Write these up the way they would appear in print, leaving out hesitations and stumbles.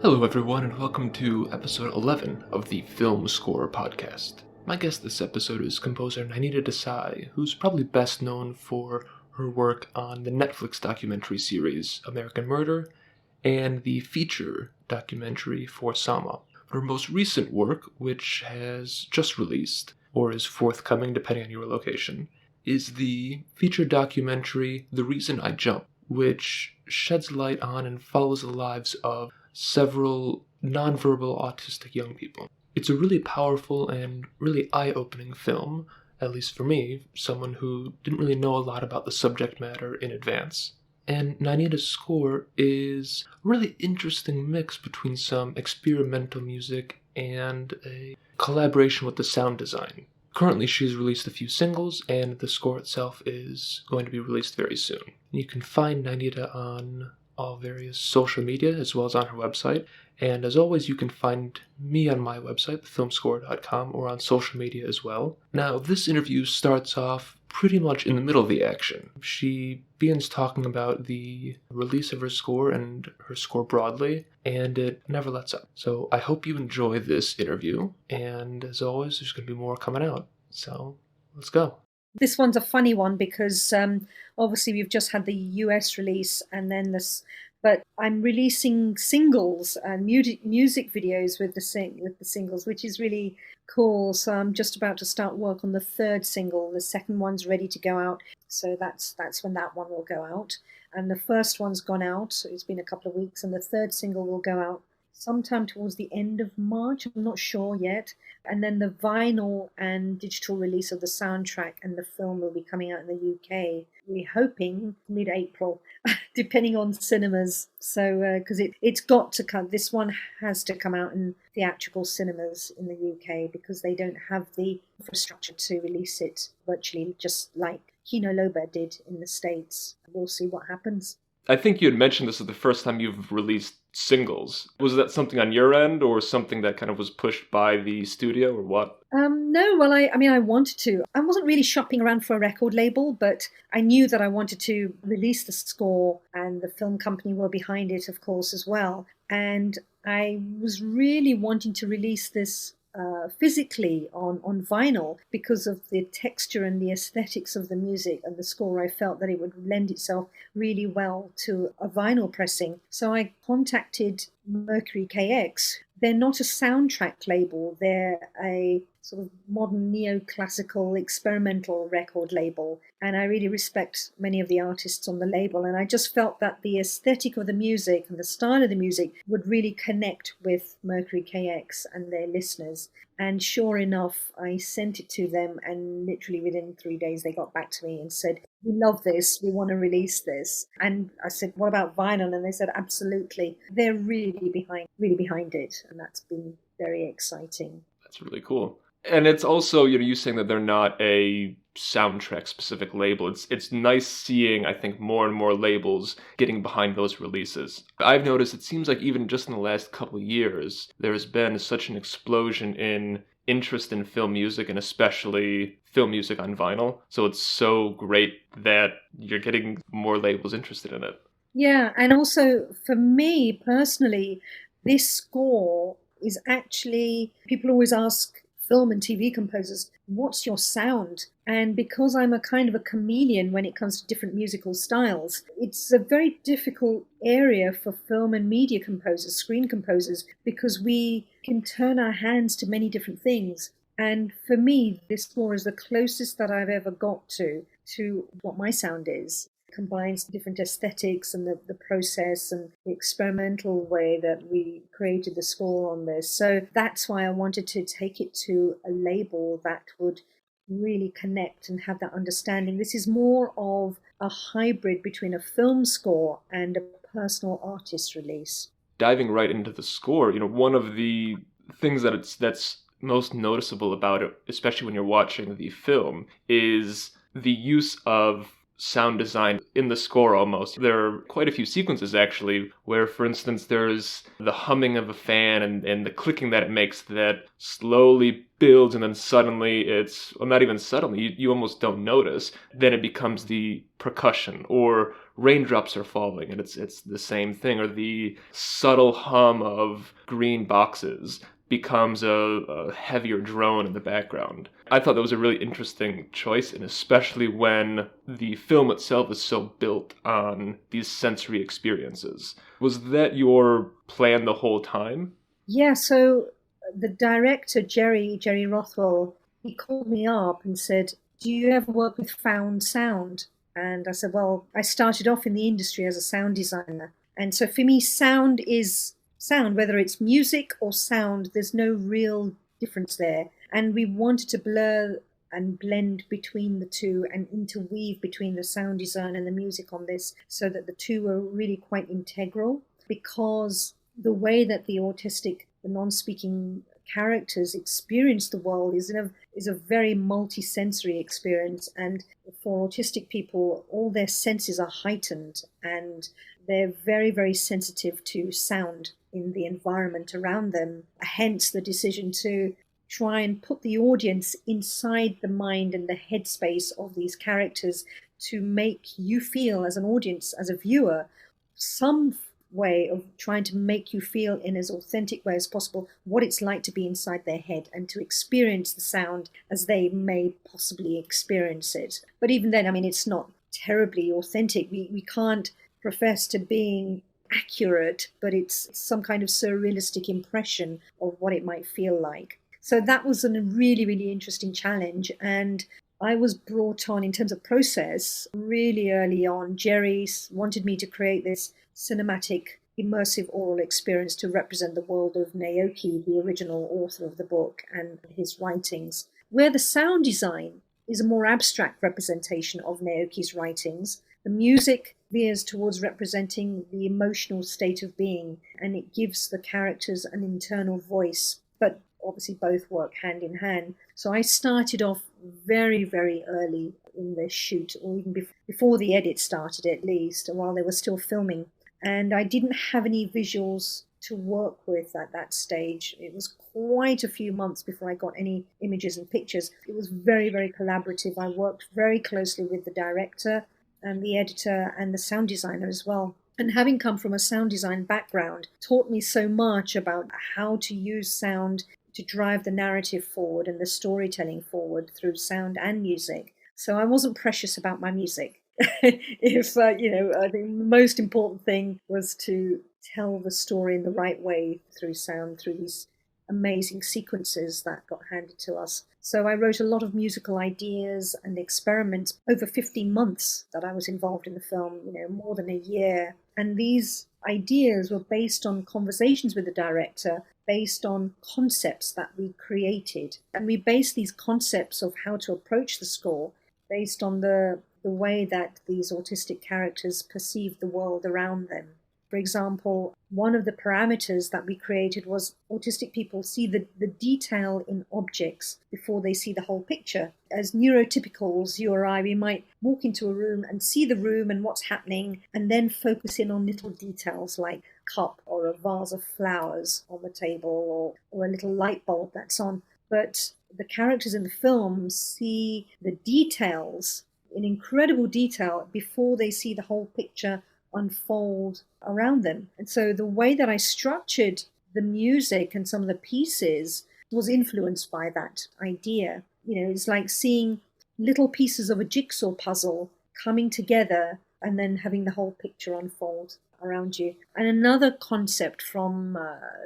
Hello, everyone, and welcome to episode 11 of the Film Score podcast. My guest this episode is composer Nainita Desai, who's probably best known for her work on the Netflix documentary series American Murder and the feature documentary For Sama. Her most recent work, which has just released, or is forthcoming depending on your location, is the feature documentary The Reason I Jump, which sheds light on and follows the lives of several nonverbal autistic young people. It's a really powerful and really eye-opening film, at least for me, someone who didn't really know a lot about the subject matter in advance. And Nainita's score is a really interesting mix between some experimental music and a collaboration with the sound design. Currently, she's released a few singles, and the score itself is going to be released very soon. You can find Nainita on all various social media as well as on her website. And as always, you can find me on my website, thefilmscore.com, or on social media as well. Now, this interview starts off pretty much in the middle of the action. She begins talking about the release of her score and her score broadly, and it never lets up. So I hope you enjoy this interview, and as always, there's going to be more coming out. So let's go. This one's a funny one because obviously we've just had the US release and then this, but I'm releasing singles and music videos with the singles, which is really cool. So I'm just about to start work on the third single. The second one's ready to go out, so that's when that one will go out. And the first one's gone out. So it's been a couple of weeks, and the third single will go out sometime towards the end of March. I'm not sure yet. And then the vinyl and digital release of the soundtrack and the film will be coming out in the UK. We're hoping mid-April, depending on cinemas. So, because it's got to come, this one has to come out in theatrical cinemas in the UK because they don't have the infrastructure to release it virtually, just like Kino Lorber did in the States. We'll see what happens. I think you had mentioned this is the first time you've released singles. Was that something on your end or something that kind of was pushed by the studio or what? No, well, I wanted to. I wasn't really shopping around for a record label, but I knew that I wanted to release the score, and the film company were behind it, of course, as well. And I was really wanting to release this physically on vinyl because of the texture and the aesthetics of the music and the score. I felt that it would lend itself really well to a vinyl pressing. So I contacted Mercury KX. They're not a soundtrack label. They're a sort of modern neoclassical experimental record label. And I really respect many of the artists on the label. And I just felt that the aesthetic of the music and the style of the music would really connect with Mercury KX and their listeners. And sure enough, I sent it to them, and literally within 3 days, they got back to me and said, "We love this. We want to release this." And I said, "What about vinyl?" And they said, "Absolutely." They're really behind it. And that's been very exciting. That's really cool. And it's also, you saying that they're not a soundtrack specific label. It's nice seeing, I think, more and more labels getting behind those releases. I've noticed it seems like even just in the last couple of years, there has been such an explosion in interest in film music, and especially film music on vinyl. So it's so great that you're getting more labels interested in it. Yeah, and also for me personally, this score is actually, people always ask film and TV composers, what's your sound? And because I'm a kind of a chameleon when it comes to different musical styles, it's a very difficult area for film and media composers, screen composers, because we can turn our hands to many different things. And for me, this score is the closest that I've ever got to what my sound is. Combines different aesthetics and the process and the experimental way that we created the score on this. So that's why I wanted to take it to a label that would really connect and have that understanding. This is more of a hybrid between a film score and a personal artist release. Diving right into the score, one of the things that's most noticeable about it, especially when you're watching the film, is the use of sound design in the score almost. There are quite a few sequences actually where, for instance, there's the humming of a fan and the clicking that it makes that slowly builds and then suddenly it's, well, not even suddenly, you almost don't notice. Then it becomes the percussion, or raindrops are falling and it's the same thing, or the subtle hum of green boxes becomes a heavier drone in the background. I thought that was a really interesting choice, and especially when the film itself is so built on these sensory experiences. Was that your plan the whole time? Yeah, so the director, Jerry Rothwell, he called me up and said, "Do you ever work with found sound?" And I said, "Well, I started off in the industry as a sound designer. And so for me, sound is sound, whether it's music or sound, there's no real difference there. And we wanted to blur and blend between the two and interweave between the sound design and the music on this so that the two were really quite integral, because the way that the non-speaking characters experience the world is a very multi-sensory experience. And for autistic people, all their senses are heightened and they're very, very sensitive to sound in the environment around them. Hence the decision to try and put the audience inside the mind and the headspace of these characters to make you feel, as an audience, as a viewer, some way of trying to make you feel in as authentic way as possible what it's like to be inside their head and to experience the sound as they may possibly experience it. But even then, I mean, it's not terribly authentic. We can't profess to being accurate, but it's some kind of surrealistic impression of what it might feel like. So that was a really, really interesting challenge. And I was brought on in terms of process really early on. Jerry wanted me to create this cinematic, immersive oral experience to represent the world of Naoki, the original author of the book, and his writings, where the sound design is a more abstract representation of Naoki's writings. The music veers towards representing the emotional state of being, and it gives the characters an internal voice, but obviously both work hand in hand. So I started off very, very early in the shoot, or even before the edit started at least, while they were still filming. And I didn't have any visuals to work with at that stage. It was quite a few months before I got any images and pictures. It was very, very collaborative. I worked very closely with the director and the editor and the sound designer as well. And having come from a sound design background taught me so much about how to use sound to drive the narrative forward and the storytelling forward through sound and music. So I wasn't precious about my music. If I think the most important thing was to tell the story in the right way through sound, through these amazing sequences that got handed to us. So I wrote a lot of musical ideas and experiments over 15 months that I was involved in the film, more than a year. And these ideas were based on conversations with the director, based on concepts that we created. And we based these concepts of how to approach the score based on the way that these autistic characters perceive the world around them. For example, one of the parameters that we created was autistic people see the detail in objects before they see the whole picture. As neurotypicals, you or I, we might walk into a room and see the room and what's happening, and then focus in on little details like a cup or a vase of flowers on the table, or a little light bulb that's on. But the characters in the film see the details in incredible detail before they see the whole picture unfold around them. And so the way that I structured the music and some of the pieces was influenced by that idea. It's like seeing little pieces of a jigsaw puzzle coming together and then having the whole picture unfold around you. And another concept from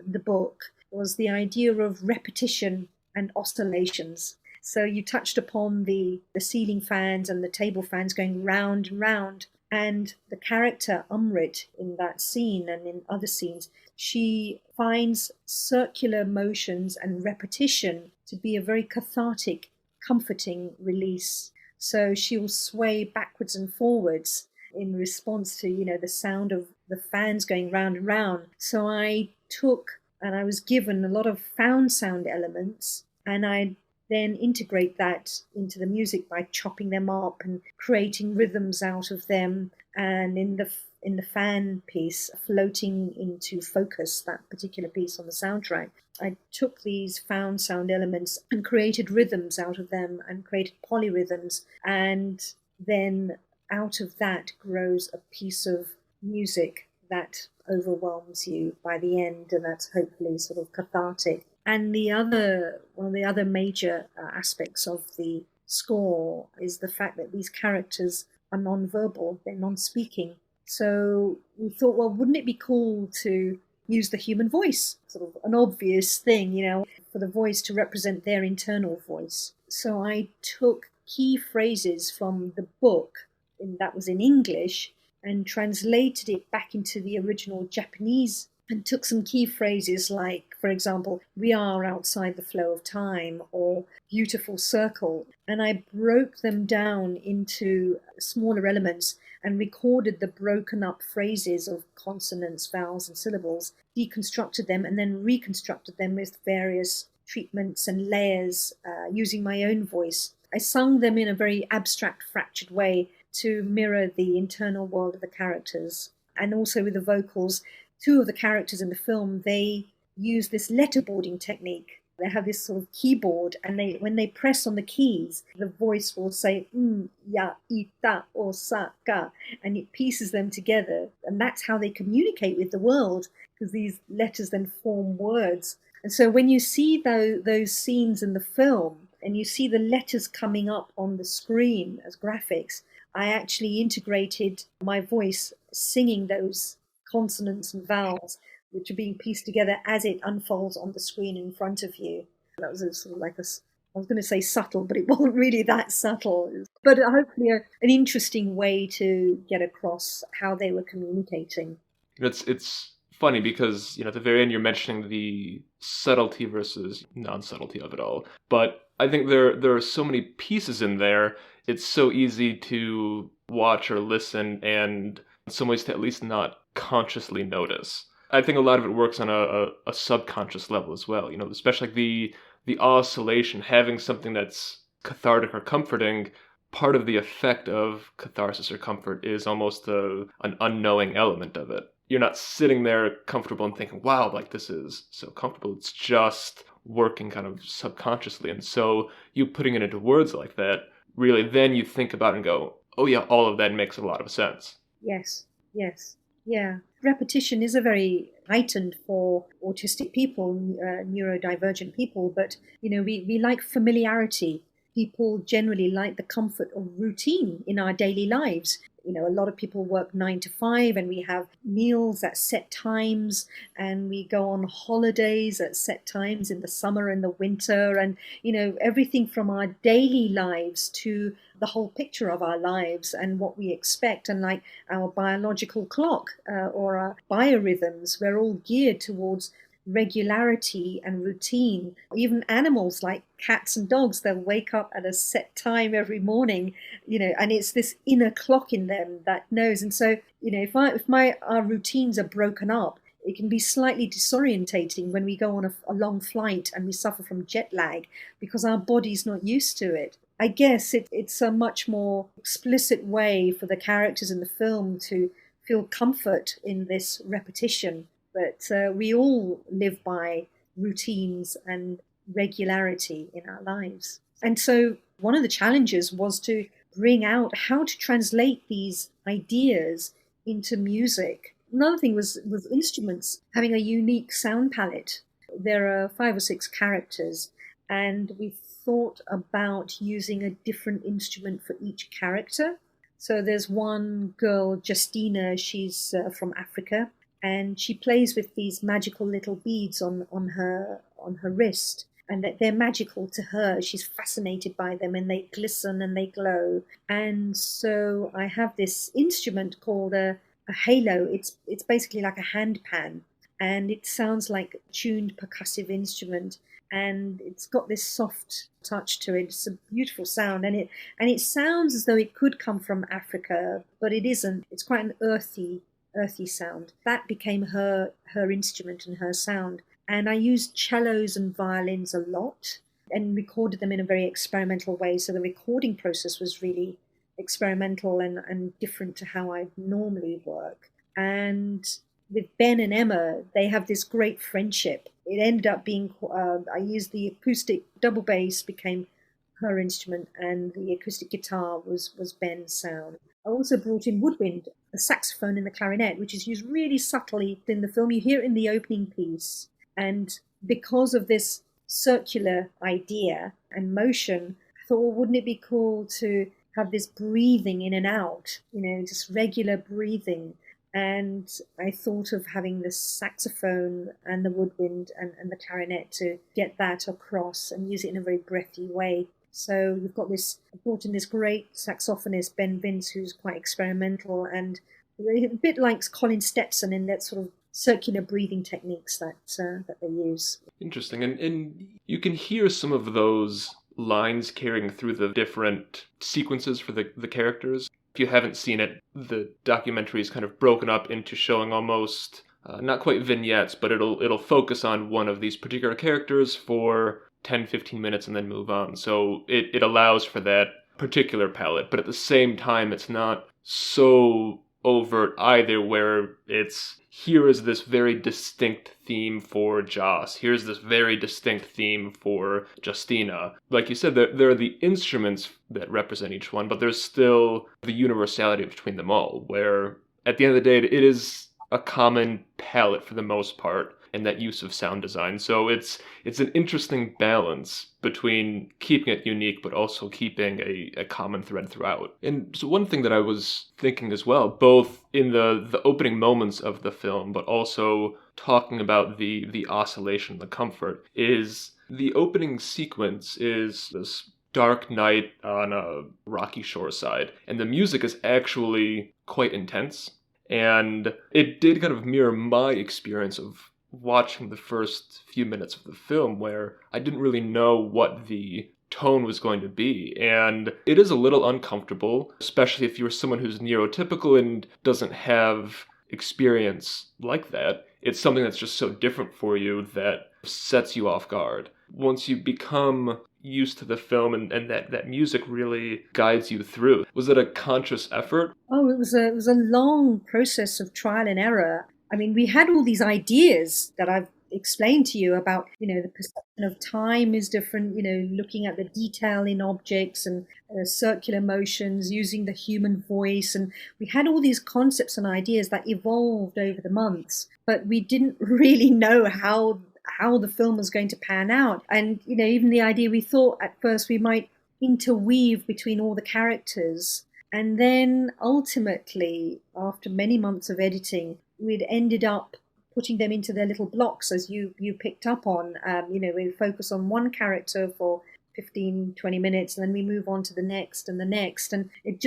the book was the idea of repetition and oscillations. So you touched upon the ceiling fans and the table fans going round and round. And the character Umrit in that scene and in other scenes, she finds circular motions and repetition to be a very cathartic, comforting release. So she will sway backwards and forwards in response to, the sound of the fans going round and round. So I took, and I was given a lot of found sound elements, and I then integrate that into the music by chopping them up and creating rhythms out of them. And in the fan piece, floating into focus, that particular piece on the soundtrack, I took these found sound elements and created rhythms out of them and created polyrhythms. And then out of that grows a piece of music that overwhelms you by the end, and that's hopefully sort of cathartic. And one of the other major aspects of the score is the fact that these characters are non-verbal, they're non-speaking. So we thought, well, wouldn't it be cool to use the human voice, sort of an obvious thing, for the voice to represent their internal voice. So I took key phrases from the book, and that was in English, and translated it back into the original Japanese, and took some key phrases like, for example, "we are outside the flow of time," or "beautiful circle." And I broke them down into smaller elements and recorded the broken up phrases of consonants, vowels, and syllables, deconstructed them, and then reconstructed them with various treatments and layers using my own voice. I sung them in a very abstract, fractured way to mirror the internal world of the characters. And also with the vocals, two of the characters in the film, they use this letterboarding technique. They have this sort of keyboard, and when they press on the keys, the voice will say ya, ita, o, sa, ka, and it pieces them together. And that's how they communicate with the world, because these letters then form words. And so when you see those scenes in the film, and you see the letters coming up on the screen as graphics, I actually integrated my voice singing those consonants and vowels, which are being pieced together as it unfolds on the screen in front of you. That was sort of like I was going to say subtle, but it wasn't really that subtle. But hopefully an interesting way to get across how they were communicating. It's funny because, at the very end you're mentioning the subtlety versus non-subtlety of it all. But I think there are so many pieces in there, it's so easy to watch or listen and in some ways to at least not consciously notice. I think a lot of it works on a subconscious level as well, especially like the oscillation, having something that's cathartic or comforting. Part of the effect of catharsis or comfort is almost an unknowing element of it. You're not sitting there comfortable and thinking, wow, like this is so comfortable. It's just working kind of subconsciously. And so you putting it into words like that, really then you think about it and go, oh yeah, all of that makes a lot of sense. Yes. Yeah. Repetition is a very heightened for autistic people, neurodivergent people, but we like familiarity. People generally like the comfort of routine in our daily lives. A lot of people work 9 to 5, and we have meals at set times, and we go on holidays at set times in the summer and the winter, and everything from our daily lives to the whole picture of our lives and what we expect, and like our biological clock or our biorhythms, we're all geared towards regularity and routine. Even animals like cats and dogs, they'll wake up at a set time every morning, and it's this inner clock in them that knows. And so, if our routines are broken up, it can be slightly disorientating when we go on a long flight and we suffer from jet lag because our body's not used to it. I guess it's a much more explicit way for the characters in the film to feel comfort in this repetition. But we all live by routines and regularity in our lives. And so one of the challenges was to bring out how to translate these ideas into music. Another thing was instruments having a unique sound palette. There are 5 or 6 characters, and we thought about using a different instrument for each character. So there's one girl, Justina, she's from Africa, and she plays with these magical little beads on her wrist, and that they're magical to her. She's fascinated by them, and they glisten and they glow. And so I have this instrument called a halo. It's basically like a handpan, and it sounds like a tuned percussive instrument, and it's got this soft touch to it. It's a beautiful sound, and it sounds as though it could come from Africa, but it isn't. It's quite an earthy sound. That became her instrument and her sound. And I used cellos and violins a lot. and recorded them in a very experimental way. So the recording process was really experimental and different to how I normally work. And with Ben and Emma, they have this great friendship. It ended up being, I used the acoustic double bass, became her instrument, and the acoustic guitar was Ben's sound. I also brought in woodwind, the saxophone and the clarinet, which is used really subtly in the film. You hear it in the opening piece. And because of this circular idea and motion, I thought, well, wouldn't it be cool to have this breathing in and out, just regular breathing. And I thought of having the saxophone and the woodwind and the clarinet to get that across and use it in a very breathy way. So we've got this, I brought in this great saxophonist, Ben Vince, who's quite experimental and a bit like Colin Stetson in that sort of circular breathing techniques that they use. Interesting. And you can hear some of those lines carrying through the different sequences for the characters. If you haven't seen it, the documentary is kind of broken up into showing almost, not quite vignettes, but it'll focus on one of these particular characters for 10, 15 minutes and then move on. So it allows for that particular palette, but at the same time, it's not so overt either, where it's, here is this very distinct theme for Joss, here's this very distinct theme for Justina. Like you said, there are the instruments that represent each one, but there's still the universality between them all, where at the end of the day, it is a common palette for the most part, and that use of sound design. So it's an interesting balance between keeping it unique, but also keeping a common thread throughout. And so one thing that I was thinking as well, both in the opening moments of the film, but also talking about the oscillation, the comfort, is the opening sequence is this dark night on a rocky shoreside, and the music is actually quite intense. And it did kind of mirror my experience of watching the first few minutes of the film, where I didn't really know what the tone was going to be. And it is a little uncomfortable, especially if you're someone who's neurotypical and doesn't have experience like that. It's something that's just so different for you that sets you off guard. Once you become used to the film and that music really guides you through. Was it a conscious effort? Oh, it was a long process of trial and error. I mean, we had all these ideas that I've explained to you about, the perception of time is different, looking at the detail in objects and circular motions, using the human voice. And we had all these concepts and ideas that evolved over the months, but we didn't really know how the film was going to pan out. And, even the idea, we thought at first we might interweave between all the characters. And then ultimately, after many months of editing, we'd ended up putting them into their little blocks, as you picked up on. We focus on one character for 15, 20 minutes, and then we move on to the next and the next. And it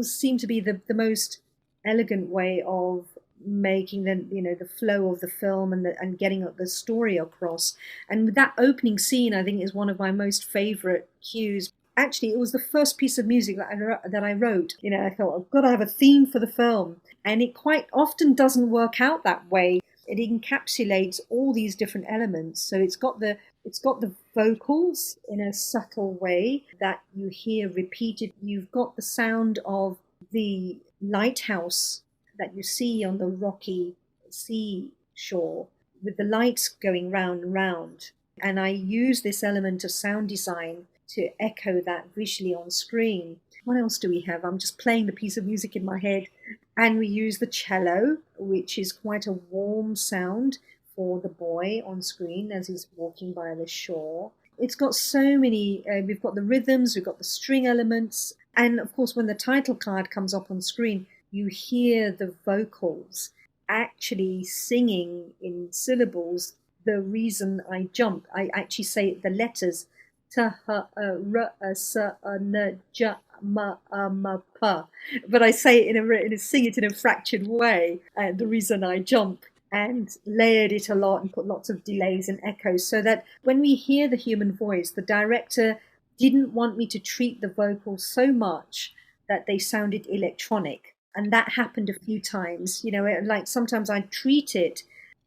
seemed to be the most elegant way of making the flow of the film and getting the story across. And that opening scene, I think, is one of my most favorite cues. Actually, it was the first piece of music that I wrote. I thought, I've got to have a theme for the film. And it quite often doesn't work out that way. It encapsulates all these different elements. So it's got the vocals in a subtle way that you hear repeated. You've got the sound of the lighthouse that you see on the rocky seashore with the lights going round and round. And I use this element of sound design to echo that visually on screen. What else do we have? I'm just playing the piece of music in my head. And we use the cello, which is quite a warm sound for the boy on screen as he's walking by the shore. It's got so many, we've got the rhythms, we've got the string elements. And of course, when the title card comes up on screen, you hear the vocals actually singing in syllables the reason I jump. I actually say the letters ta ha ra sa na ja ma ma pa, but I say it sing it in a fractured way. The reason I jump, and layered it a lot and put lots of delays and echoes, so that when we hear the human voice, the director didn't want me to treat the vocals so much that they sounded electronic. And that happened a few times. Like sometimes I treat it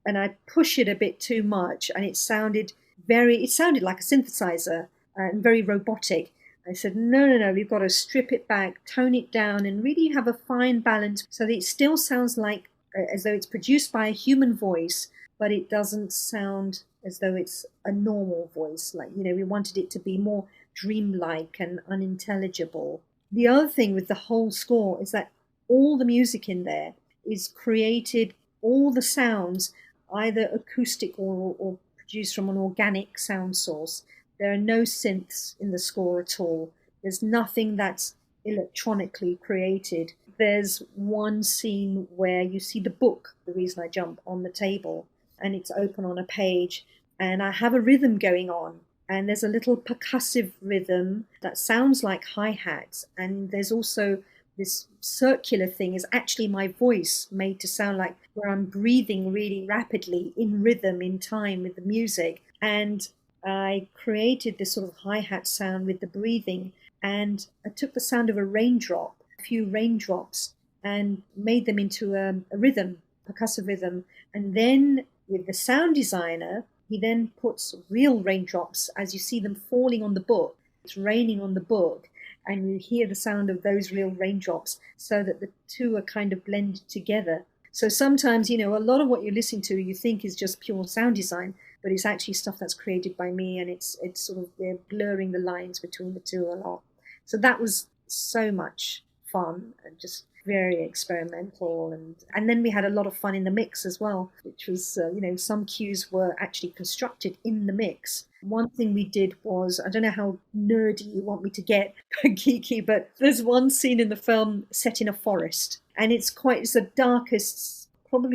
and I push it a bit too much, and it sounded like a synthesizer. and very robotic. I said, no, no, no, we've got to strip it back, tone it down, and really have a fine balance so that it still sounds like as though it's produced by a human voice, but it doesn't sound as though it's a normal voice. Like, we wanted it to be more dreamlike and unintelligible. The other thing with the whole score is that all the music in there is created, all the sounds, either acoustic or produced from an organic sound source. There are no synths in the score at all. There's nothing that's electronically created. There's one scene where you see the book, The Reason I Jump, on the table, and it's open on a page, and I have a rhythm going on, and there's a little percussive rhythm that sounds like hi-hats, and there's also this circular thing is actually my voice made to sound like where I'm breathing really rapidly in rhythm, in time with the music. And I created this sort of hi-hat sound with the breathing, and I took the sound of a raindrop, a few raindrops, and made them into a rhythm, percussive rhythm. And then with the sound designer, he then puts real raindrops as you see them falling on the book. It's raining on the book, and you hear the sound of those real raindrops, so that the two are kind of blended together. So sometimes, a lot of what you're listening to you think is just pure sound design, but it's actually stuff that's created by me, and it's sort of, they're blurring the lines between the two a lot. So that was so much fun and just very experimental. And then we had a lot of fun in the mix as well, which was, some cues were actually constructed in the mix. One thing we did was, I don't know how nerdy you want me to get, geeky, but there's one scene in the film set in a forest, and it's probably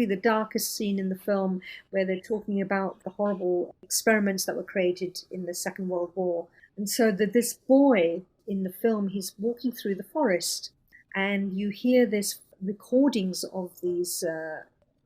the darkest scene in the film, where they're talking about the horrible experiments that were created in the Second World War. And so this boy in the film, he's walking through the forest, and you hear this recordings of these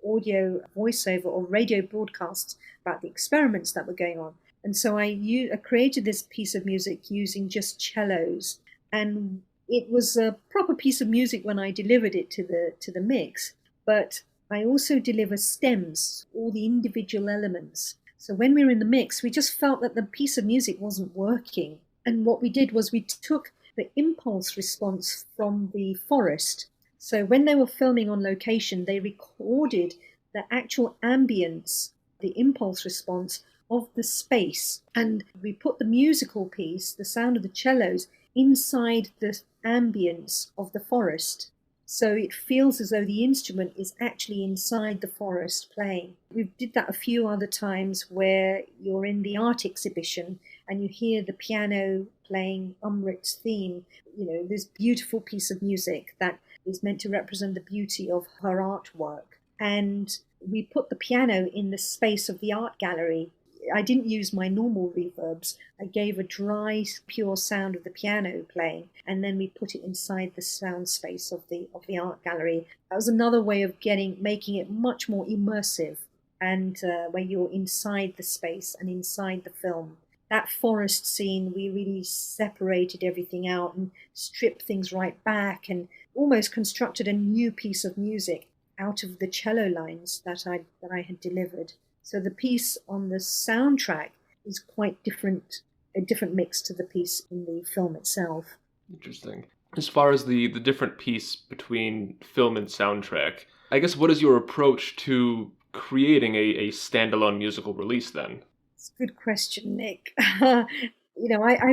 audio voiceover or radio broadcasts about the experiments that were going on. And so I created this piece of music using just cellos, and it was a proper piece of music when I delivered it to the mix. But I also deliver stems, all the individual elements. So when we were in the mix, we just felt that the piece of music wasn't working. And what we did was we took the impulse response from the forest. So when they were filming on location, they recorded the actual ambience, the impulse response of the space. And we put the musical piece, the sound of the cellos, inside the ambience of the forest. So it feels as though the instrument is actually inside the forest playing. We did that a few other times where you're in the art exhibition and you hear the piano playing Umrit's theme, this beautiful piece of music that is meant to represent the beauty of her artwork. And we put the piano in the space of the art gallery. I didn't use my normal reverbs. I gave a dry, pure sound of the piano playing, and then we put it inside the sound space of the art gallery. That was another way of making it much more immersive, and where you're inside the space and inside the film. That forest scene, we really separated everything out and stripped things right back, and almost constructed a new piece of music out of the cello lines that I had delivered. So the piece on the soundtrack is quite different, a different mix to the piece in the film itself. Interesting. As far as the different piece between film and soundtrack, I guess what is your approach to creating a standalone musical release then? It's a good question, Nick. I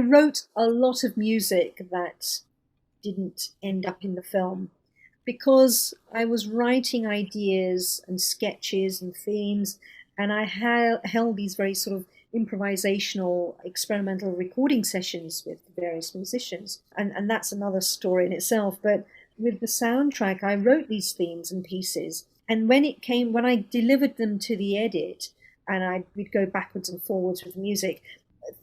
wrote a lot of music that didn't end up in the film, because I was writing ideas and sketches and themes, and I held these very sort of improvisational, experimental recording sessions with various musicians. And that's another story in itself. But with the soundtrack, I wrote these themes and pieces. And when I delivered them to the edit, and we'd go backwards and forwards with music,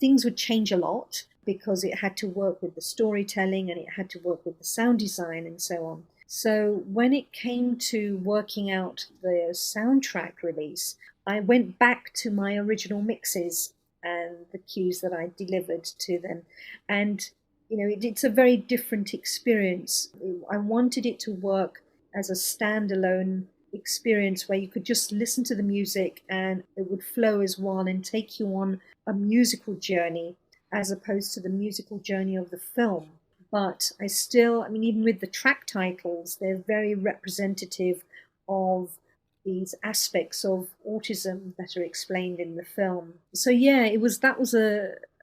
things would change a lot, because it had to work with the storytelling and it had to work with the sound design and so on. So when it came to working out the soundtrack release, I went back to my original mixes and the cues that I delivered to them. And, it's a very different experience. I wanted it to work as a standalone experience where you could just listen to the music and it would flow as one and take you on a musical journey. as opposed to the musical journey of the film. But I still, I mean, even with the track titles, they're very representative of these aspects of autism that are explained in the film. So yeah, that was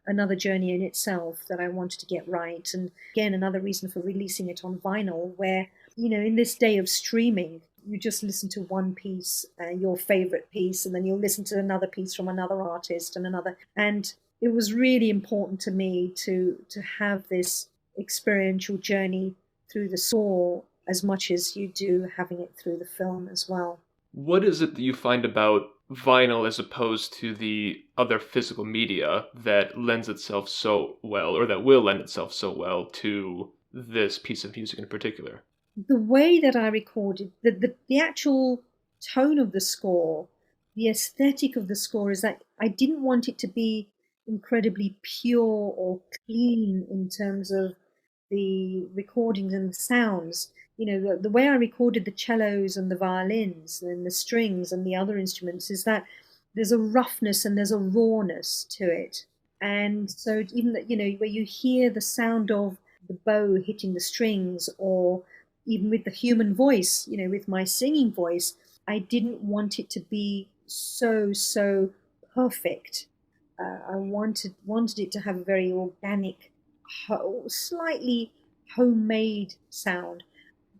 another journey in itself that I wanted to get right. And again, another reason for releasing it on vinyl, where, in this day of streaming, you just listen to one piece, your favorite piece, and then you'll listen to another piece from another artist and another. And it was really important to me to have this experiential journey through the score as much as you do having it through the film as well. What is it that you find about vinyl as opposed to the other physical media that lends itself so well, or that will lend itself so well to this piece of music in particular? The way that I recorded, the actual tone of the score, the aesthetic of the score is that I didn't want it to be incredibly pure or clean in terms of the recordings and the sounds. The way I recorded the cellos and the violins and the strings and the other instruments is that there's a roughness and there's a rawness to it. And so even that, where you hear the sound of the bow hitting the strings, or even with the human voice, with my singing voice, I didn't want it to be so perfect. I wanted it to have a very organic, slightly homemade sound.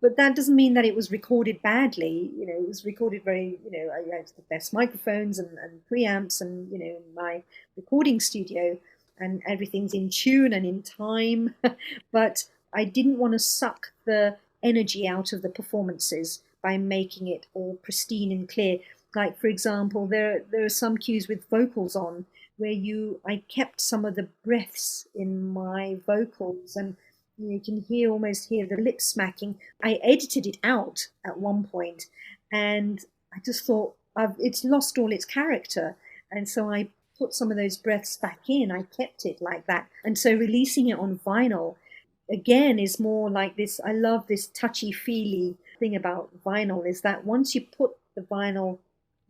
But that doesn't mean that it was recorded badly. It was recorded very, I had the best microphones and preamps and, my recording studio, and everything's in tune and in time. But I didn't want to suck the energy out of the performances by making it all pristine and clear. Like, for example, there are some cues with vocals on where I kept some of the breaths in my vocals, and you can almost hear the lip smacking. I edited it out at one point, and I just thought it's lost all its character, and so I put some of those breaths back in. I kept it like that, and so releasing it on vinyl again is more like this. I love this touchy-feely thing about vinyl, is that once you put the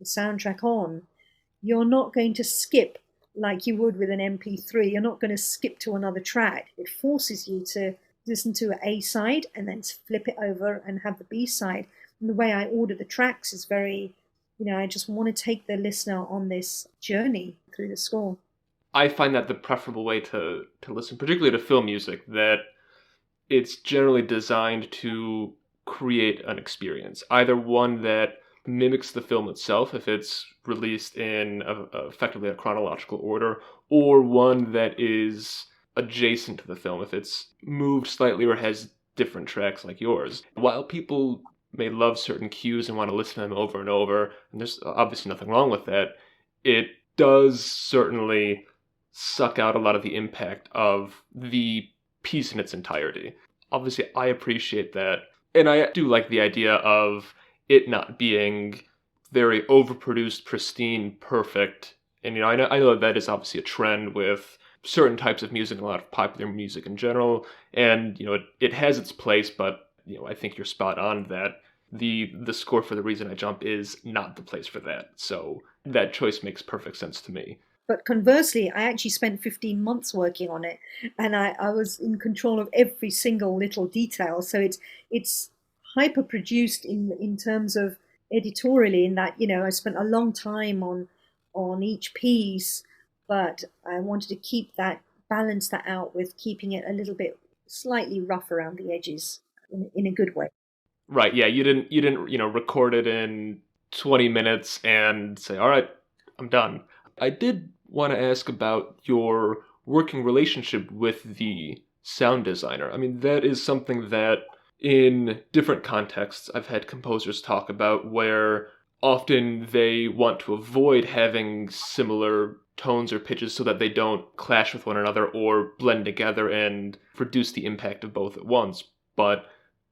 soundtrack on, you're not going to skip like you would with an MP3. You're not going to skip to another track. It forces you to listen to an A side and then flip it over and have the B side. And the way I order the tracks is very, I just want to take the listener on this journey through the score. I find that the preferable way to listen, particularly to film music, that it's generally designed to create an experience, either one that mimics the film itself if it's released in effectively a chronological order, or one that is adjacent to the film if it's moved slightly or has different tracks like yours. While people may love certain cues and want to listen to them over and over, and there's obviously nothing wrong with that, it does certainly suck out a lot of the impact of the piece in its entirety. Obviously, I appreciate that, and I do like the idea of it not being very overproduced, pristine, perfect. And I know that is obviously a trend with certain types of music, a lot of popular music in general, and it has its place. But I think you're spot on that the score for The Reason I Jump is not the place for that. So that choice makes perfect sense to me. But conversely, I actually spent 15 months working on it, and I was in control of every single little detail. So it's hyper produced in terms of editorially, in that I spent a long time on each piece, but I wanted to balance that out with keeping it a little bit slightly rough around the edges in a good way. Right. Yeah. You didn't record it in 20 minutes and say, all right, I'm done. I did want to ask about your working relationship with the sound designer. I mean, that is something that in different contexts I've had composers talk about, where often they want to avoid having similar tones or pitches so that they don't clash with one another or blend together and reduce the impact of both at once. But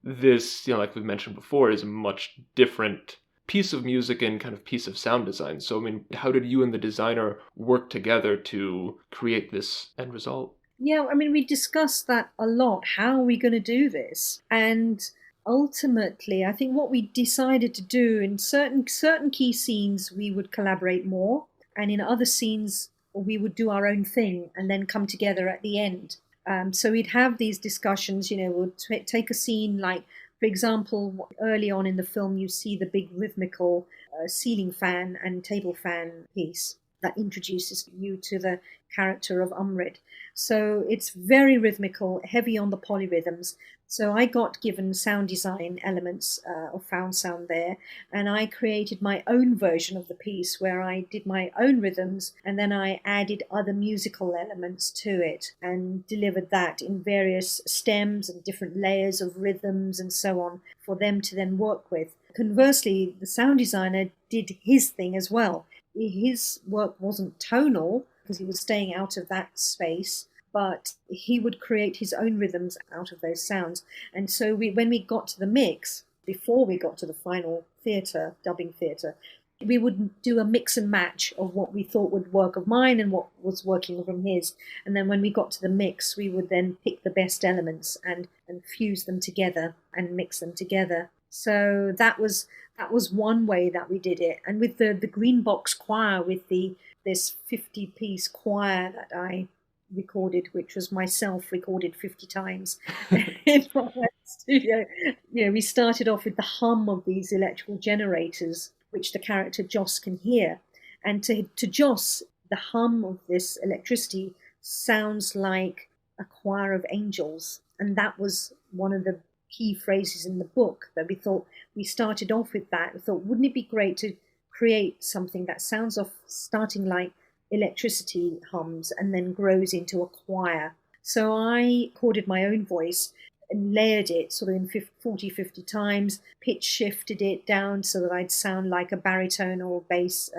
this, like we've mentioned before, is a much different piece of music and kind of piece of sound design. So, I mean, how did you and the designer work together to create this end result? Yeah, I mean, we discussed that a lot. How are we going to do this? And ultimately, I think what we decided to do in certain key scenes, we would collaborate more, and in other scenes, or we would do our own thing and then come together at the end. So we'd have these discussions, we'll take a scene like, for example, early on in the film, you see the big rhythmical ceiling fan and table fan piece that introduces you to the character of Umrid. So it's very rhythmical, heavy on the polyrhythms. So I got given sound design elements of found sound there, and I created my own version of the piece where I did my own rhythms, and then I added other musical elements to it and delivered that in various stems and different layers of rhythms and so on for them to then work with. Conversely, the sound designer did his thing as well. His work wasn't tonal because he was staying out of that space, but he would create his own rhythms out of those sounds. And so when we got to the mix, before we got to the final theatre, dubbing theatre, we would do a mix and match of what we thought would work of mine and what was working from his. And then when we got to the mix, we would then pick the best elements and fuse them together and mix them together. So that was one way that we did it. And with the Green Box Choir, with this 50-piece choir that I recorded, which was myself recorded 50 times in my studio. We started off with the hum of these electrical generators, which the character Joss can hear. And to Joss, the hum of this electricity sounds like a choir of angels. And that was one of the key phrases in the book that we started off with that. We thought, wouldn't it be great to create something that sounds off starting like electricity hums and then grows into a choir. So I recorded my own voice and layered it sort of in 40, 50 times, pitch shifted it down so that I'd sound like a baritone or bass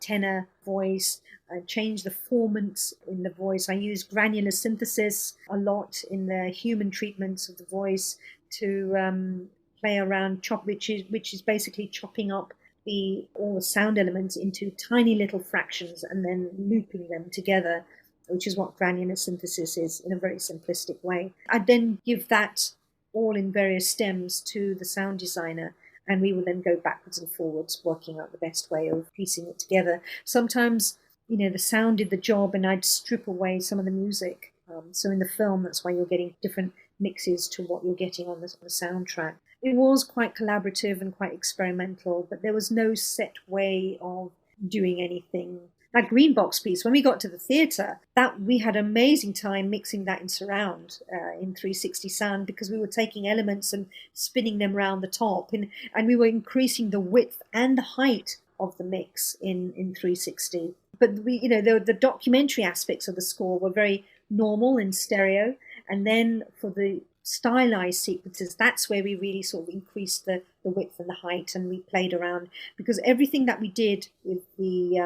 tenor voice. I changed the formants in the voice. I used granular synthesis a lot in the human treatments of the voice to play around, which is basically chopping up all the sound elements into tiny little fractions and then looping them together, which is what granular synthesis is in a very simplistic way. I'd then give that all in various stems to the sound designer, and we will then go backwards and forwards, working out the best way of piecing it together. Sometimes, the sound did the job, and I'd strip away some of the music. So in the film, that's why you're getting different mixes to what you're getting on the soundtrack. It was quite collaborative and quite experimental, but there was no set way of doing anything. That Green Box piece, when we got to the theatre, that we had an amazing time mixing that in surround in 360 sound, because we were taking elements and spinning them around the top, and we were increasing the width and the height of the mix in 360. But the documentary aspects of the score were very normal in stereo, and then for the stylized sequences, that's where we really sort of increased the width and the height, and we played around, because everything that we did with the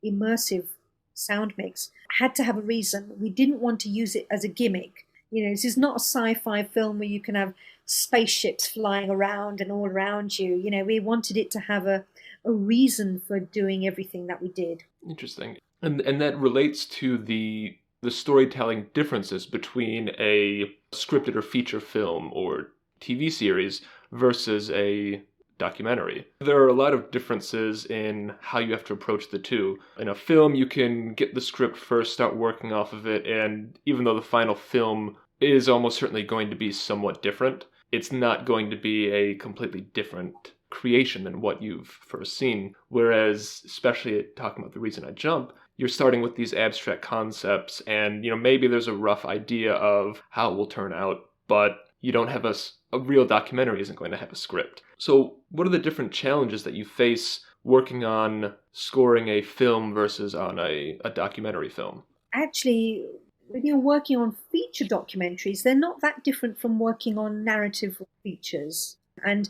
immersive sound mix had to have a reason. We didn't want to use it as a gimmick. This is not a sci-fi film where you can have spaceships flying around and all around you. We wanted it to have a reason for doing everything that we did. Interesting. And that relates to the storytelling differences between a scripted or feature film or TV series versus a documentary. There are a lot of differences in how you have to approach the two. In a film, you can get the script first, start working off of it, and even though the final film is almost certainly going to be somewhat different, it's not going to be a completely different creation than what you've first seen. Whereas, especially talking about The Reason I Jump, you're starting with these abstract concepts, and maybe there's a rough idea of how it will turn out, but you don't have a real documentary isn't going to have a script. So what are the different challenges that you face working on scoring a film versus on a documentary film? Actually, when you're working on feature documentaries, they're not that different from working on narrative features. And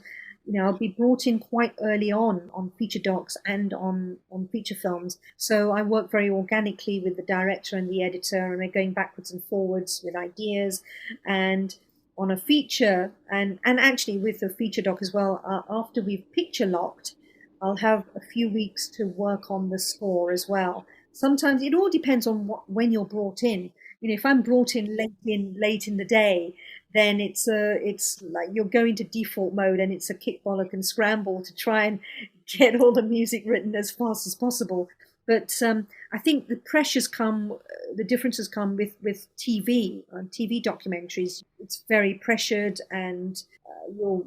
I'll be brought in quite early on feature docs and on feature films. So I work very organically with the director and the editor, and we're going backwards and forwards with ideas. And on a feature, and actually with the feature doc as well, after we've picture locked, I'll have a few weeks to work on the score as well. Sometimes it all depends on when you're brought in. If I'm brought in late in the day, then it's like you're going to default mode, and it's a kick, bollock, and scramble to try and get all the music written as fast as possible. But I think the differences come with TV, TV documentaries. It's very pressured, and you're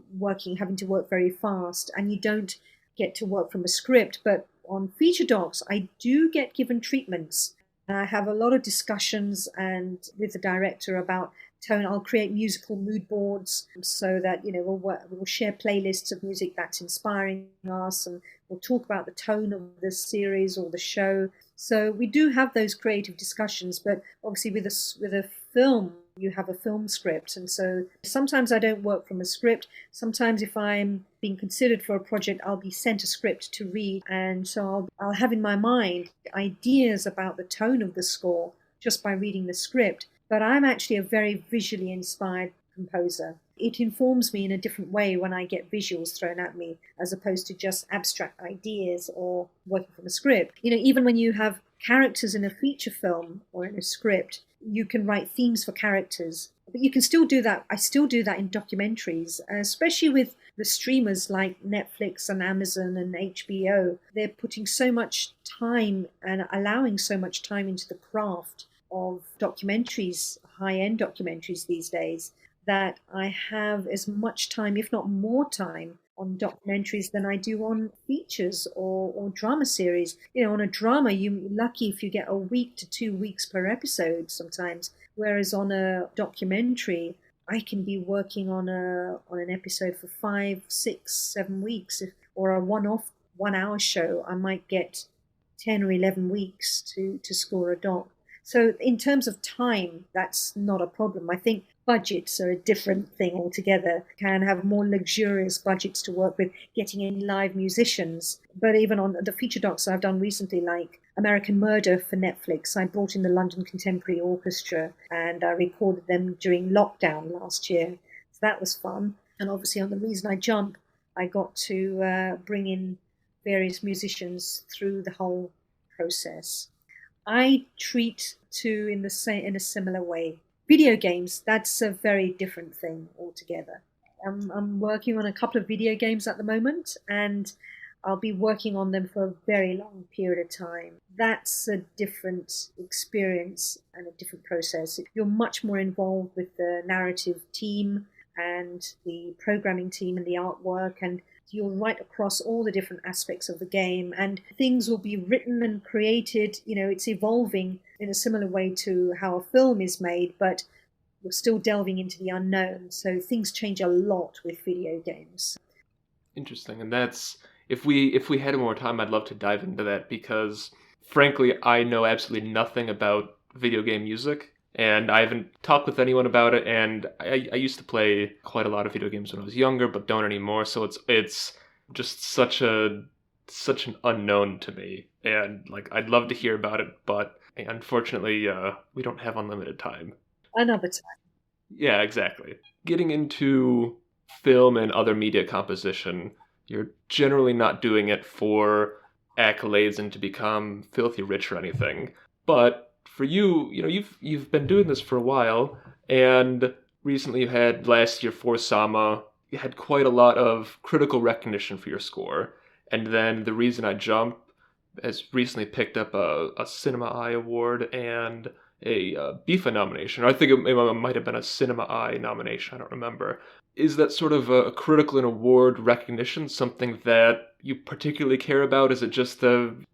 having to work very fast, and you don't get to work from a script. But on feature docs, I do get given treatments. And I have a lot of discussions and with the director about tone. I'll create musical mood boards so that we'll share playlists of music that's inspiring us, and we'll talk about the tone of the series or the show. So we do have those creative discussions, but obviously with a film, you have a film script. And so sometimes I don't work from a script. Sometimes if I'm being considered for a project, I'll be sent a script to read. And so I'll have in my mind ideas about the tone of the score just by reading the script. But I'm actually a very visually inspired composer. It informs me in a different way when I get visuals thrown at me, as opposed to just abstract ideas or working from a script. Even when you have characters in a feature film or in a script, you can write themes for characters. But you can still do that. I still do that in documentaries, especially with the streamers like Netflix and Amazon and HBO. They're putting so much time and allowing so much time into the craft of documentaries, high-end documentaries these days, that I have as much time, if not more time, on documentaries than I do on features or drama series. On a drama, you're lucky if you get a week to 2 weeks per episode sometimes, whereas on a documentary, I can be working on an episode for 5, 6, 7 weeks, or a one-off 1 hour show. I might get 10 or 11 weeks to score a doc. So in terms of time, that's not a problem. I think budgets are a different thing altogether. Can have more luxurious budgets to work with, getting in live musicians. But even on the feature docs I've done recently, like American Murder for Netflix, I brought in the London Contemporary Orchestra and I recorded them during lockdown last year. So that was fun. And obviously on The Reason I Jump, I got to bring in various musicians through the whole process. I treat two in a similar way. Video games, that's a very different thing altogether. I'm working on a couple of video games at the moment, and I'll be working on them for a very long period of time. That's a different experience and a different process. You're much more involved with the narrative team and the programming team and the artwork, and you're right across all the different aspects of the game, and things will be written and created. It's evolving in a similar way to how a film is made, but you're still delving into the unknown. So things change a lot with video games. Interesting. And that's, if we had more time, I'd love to dive into that, because frankly, I know absolutely nothing about video game music. And I haven't talked with anyone about it, and I used to play quite a lot of video games when I was younger, but don't anymore. So it's just such an unknown to me, and I'd love to hear about it, but unfortunately, we don't have unlimited time. Another time. Yeah, exactly. Getting into film and other media composition, you're generally not doing it for accolades and to become filthy rich or anything, but for you, you've been doing this for a while, and recently you had last year for Sama, you had quite a lot of critical recognition for your score, and then The Reason I Jump has recently picked up a Cinema Eye Award and a BIFA nomination. I think it might have been a Cinema Eye nomination, I don't remember. Is that sort of a critical and award recognition something that you particularly care about? Is it just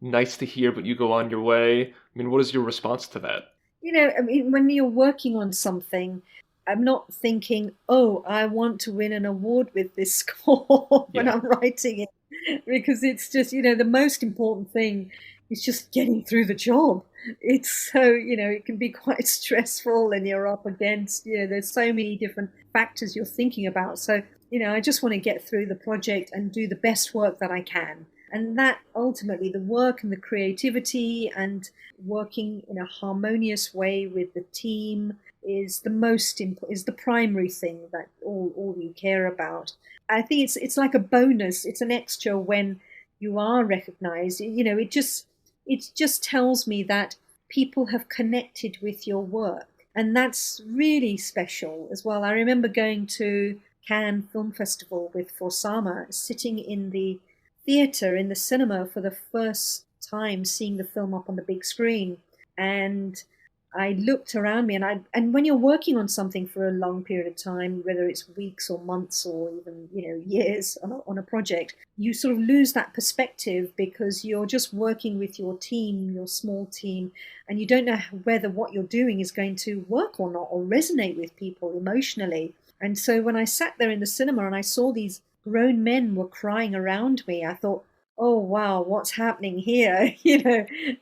nice to hear, but you go on your way? I mean, what is your response to that? When you're working on something, I'm not thinking, oh, I want to win an award with this score when I'm writing it, because it's just, the most important thing is just getting through the job. It's so, it can be quite stressful, and you're up against, there's so many different factors you're thinking about. So, I just want to get through the project and do the best work that I can. And that ultimately, the work and the creativity and working in a harmonious way with the team is the primary thing that all you care about. I think it's like a bonus. It's an extra when you are recognized. It just tells me that people have connected with your work. And that's really special as well. I remember going to Cannes Film Festival with Forsama, sitting in the theatre, in the cinema for the first time seeing the film up on the big screen. And I looked around me, and when you're working on something for a long period of time, whether it's weeks or months or even years on a project, you sort of lose that perspective because you're just working with your team, your small team, and you don't know whether what you're doing is going to work or not, or resonate with people emotionally. And so when I sat there in the cinema and I saw these grown men were crying around me, I thought, oh wow, what's happening here?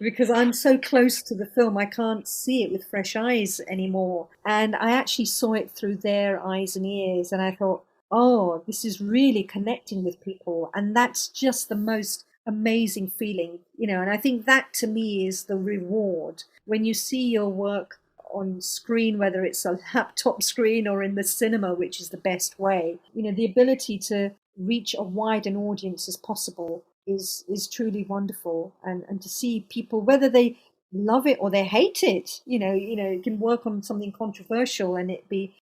Because I'm so close to the film, I can't see it with fresh eyes anymore. And I actually saw it through their eyes and ears, and I thought, oh, this is really connecting with people. And that's just the most amazing feeling, and I think that to me is the reward when you see your work on screen, whether it's a laptop screen or in the cinema, which is the best way. The ability to reach a wide an audience as possible is truly wonderful, and to see people, whether they love it or they hate it, you can work on something controversial and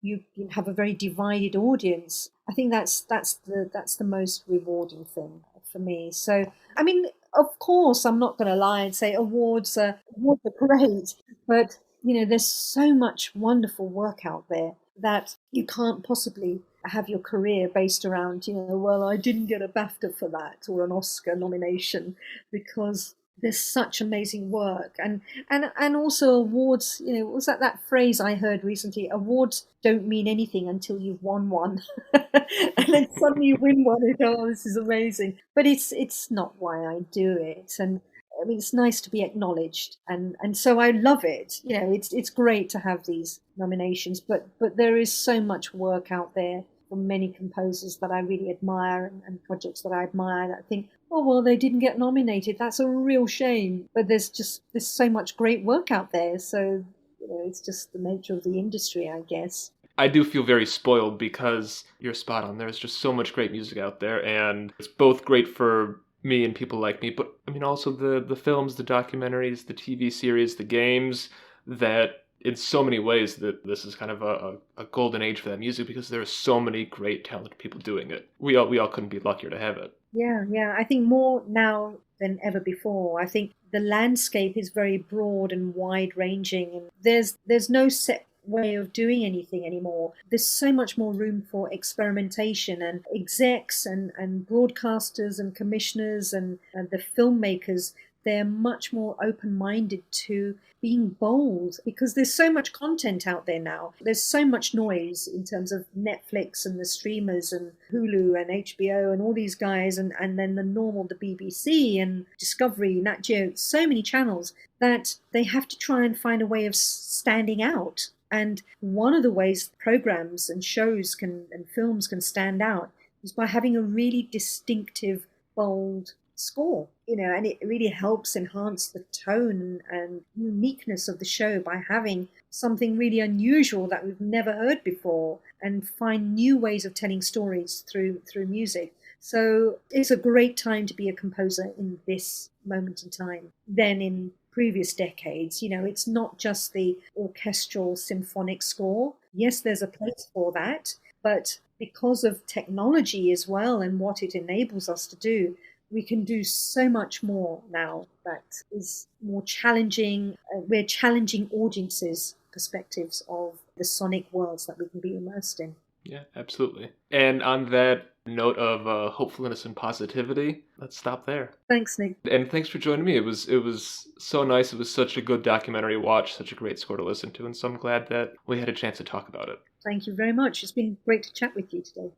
you can have a very divided audience. I think that's the most rewarding thing for me. So I mean, of course, I'm not going to lie and say awards are great, but there's so much wonderful work out there that you can't possibly have your career based around, well, I didn't get a BAFTA for that or an Oscar nomination, because there's such amazing work. And also awards, what was that phrase I heard recently? Awards don't mean anything until you've won one. And then suddenly you win one and go, oh, this is amazing. But it's not why I do it. And I mean, it's nice to be acknowledged, and so I love it. It's great to have these nominations, but there is so much work out there from many composers that I really admire, and projects that I admire, that I think, oh well, they didn't get nominated. That's a real shame. But there's so much great work out there. So it's just the nature of the industry, I guess. I do feel very spoiled because you're spot on. There's just so much great music out there, and it's both great for me and people like me, but I mean also the films, the documentaries, the TV series, the games, that in so many ways that this is kind of a golden age for that music, because there are so many great talented people doing it. We all couldn't be luckier to have it. Yeah. I think more now than ever before. I think the landscape is very broad and wide ranging, and there's no set way of doing anything anymore. There's so much more room for experimentation, and execs and broadcasters and commissioners and the filmmakers, they're much more open-minded to being bold, because there's so much content out there now. There's so much noise in terms of Netflix and the streamers and Hulu and HBO and all these guys, and then the BBC and Discovery, Nat Geo, so many channels that they have to try and find a way of standing out. And one of the ways programs and shows and films can stand out is by having a really distinctive, bold score, and it really helps enhance the tone and uniqueness of the show by having something really unusual that we've never heard before, and find new ways of telling stories through music. So it's a great time to be a composer in this moment in time. Then in previous decades, it's not just the orchestral symphonic score. Yes, there's a place for that, but because of technology as well and what it enables us to do, we can do so much more now that is more challenging. We're challenging audiences' perspectives of the sonic worlds that we can be immersed in. Yeah, absolutely. And on that note of hopefulness and positivity, let's stop there. Thanks, Nick. And thanks for joining me. It was so nice. It was such a good documentary watch, such a great score to listen to, and so I'm glad that we had a chance to talk about it. Thank you very much. It's been great to chat with you today.